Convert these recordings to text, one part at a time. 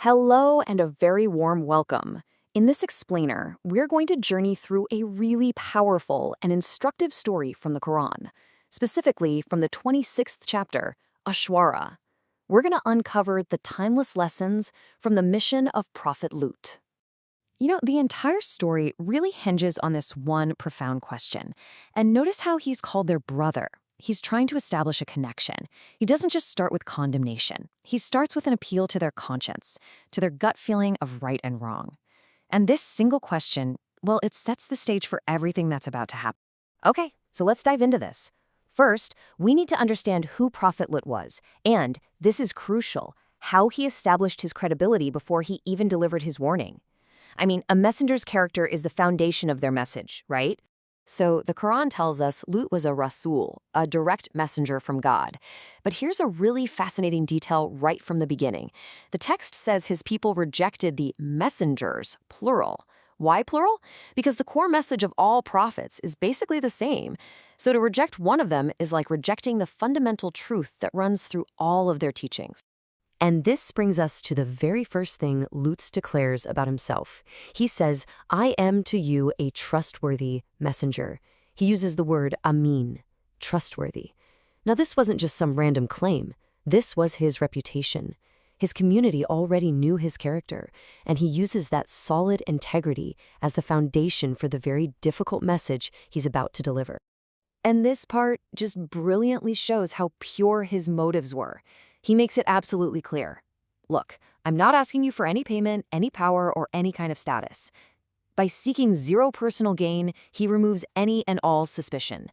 Hello and a very warm welcome. In this explainer, we're going to journey through a really powerful and instructive story from the Quran, specifically from the 26th chapter, Ash-Shu'ara. We're going to uncover the timeless lessons from the mission of Prophet Lut. The entire story really hinges on this one profound question. And notice how he's called their brother. He's trying to establish a connection. He doesn't just start with condemnation. He starts with an appeal to their conscience, to their gut feeling of right and wrong. And this single question, well, it sets the stage for everything that's about to happen. Okay, so let's dive into this. First, we need to understand who Prophet Lut was, and, this is crucial, how he established his credibility before he even delivered his warning. A messenger's character is the foundation of their message, right? So the Quran tells us Lut was a Rasul, a direct messenger from God. But here's a really fascinating detail right from the beginning. The text says his people rejected the messengers, plural. Why plural? Because the core message of all prophets is basically the same. So to reject one of them is like rejecting the fundamental truth that runs through all of their teachings. And this brings us to the very first thing Lut declares about himself. He says, "I am to you a trustworthy messenger." He uses the word amin, trustworthy. Now this wasn't just some random claim. This was his reputation. His community already knew his character, and he uses that solid integrity as the foundation for the very difficult message he's about to deliver. And this part just brilliantly shows how pure his motives were. He makes it absolutely clear. Look, I'm not asking you for any payment, any power, or any kind of status. By seeking zero personal gain, he removes any and all suspicion.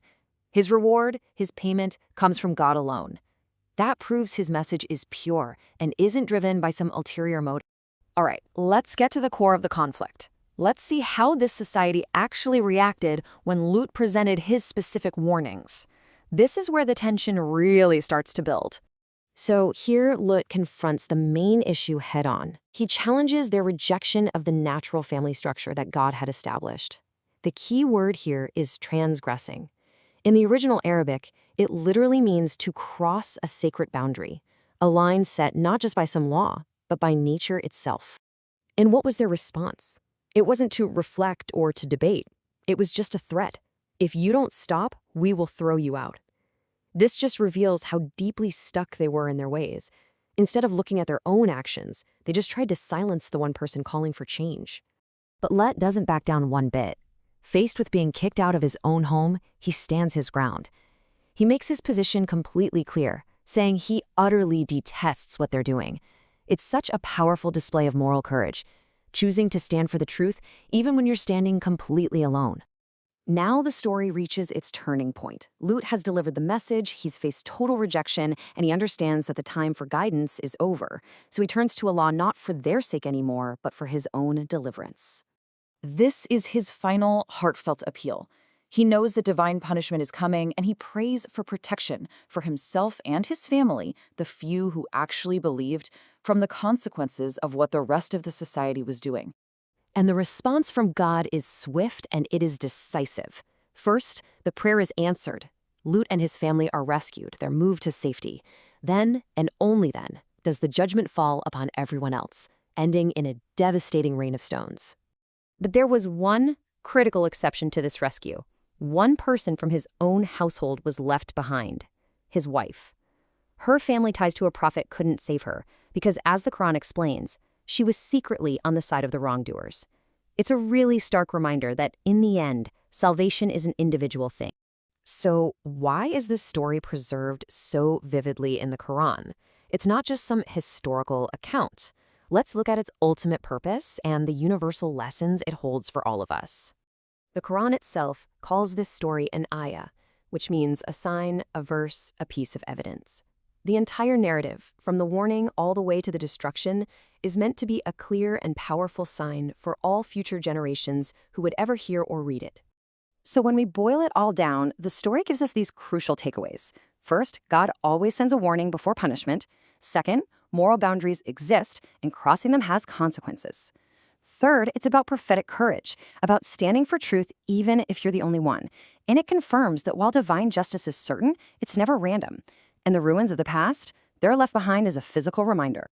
His reward, his payment, comes from God alone. That proves his message is pure and isn't driven by some ulterior motive. All right, let's get to the core of the conflict. Let's see how this society actually reacted when Lut presented his specific warnings. This is where the tension really starts to build. So here, Lut confronts the main issue head-on. He challenges their rejection of the natural family structure that God had established. The key word here is transgressing. In the original Arabic, it literally means to cross a sacred boundary, a line set not just by some law, but by nature itself. And what was their response? It wasn't to reflect or to debate. It was just a threat. If you don't stop, we will throw you out. This just reveals how deeply stuck they were in their ways. Instead of looking at their own actions, they just tried to silence the one person calling for change. But Lut doesn't back down one bit. Faced with being kicked out of his own home, he stands his ground. He makes his position completely clear, saying he utterly detests what they're doing. It's such a powerful display of moral courage, choosing to stand for the truth even when you're standing completely alone. Now the story reaches its turning point. Lut has delivered the message, he's faced total rejection, and he understands that the time for guidance is over. So he turns to Allah not for their sake anymore, but for his own deliverance. This is his final heartfelt appeal. He knows that divine punishment is coming, and he prays for protection for himself and his family, the few who actually believed, from the consequences of what the rest of the society was doing. And the response from God is swift and it is decisive. First, the prayer is answered. Lut and his family are rescued. They're moved to safety. Then, and only then, does the judgment fall upon everyone else, ending in a devastating rain of stones. But there was one critical exception to this rescue. One person from his own household was left behind: his wife. Her family ties to a prophet couldn't save her, because as the Quran explains, she was secretly on the side of the wrongdoers. It's a really stark reminder that, in the end, salvation is an individual thing. So why is this story preserved so vividly in the Quran? It's not just some historical account. Let's look at its ultimate purpose and the universal lessons it holds for all of us. The Quran itself calls this story an ayah, which means a sign, a verse, a piece of evidence. The entire narrative, from the warning all the way to the destruction, is meant to be a clear and powerful sign for all future generations who would ever hear or read it. So when we boil it all down, the story gives us these crucial takeaways. First, God always sends a warning before punishment. Second, moral boundaries exist, and crossing them has consequences. Third, it's about prophetic courage, about standing for truth even if you're the only one. And it confirms that while divine justice is certain, it's never random. And the ruins of the past, they're left behind as a physical reminder.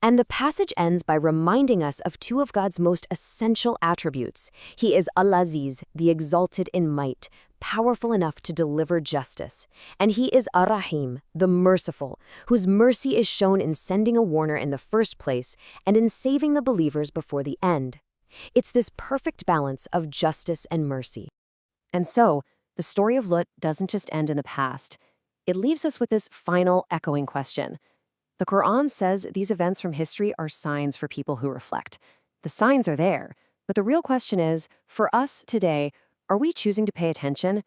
And the passage ends by reminding us of two of God's most essential attributes. He is Al-Aziz, the exalted in might, powerful enough to deliver justice. And he is Ar-Rahim, the merciful, whose mercy is shown in sending a warner in the first place and in saving the believers before the end. It's this perfect balance of justice and mercy. And so, the story of Lut doesn't just end in the past. It leaves us with this final echoing question. The Quran says these events from history are signs for people who reflect. The signs are there, but the real question is, for us today, are we choosing to pay attention?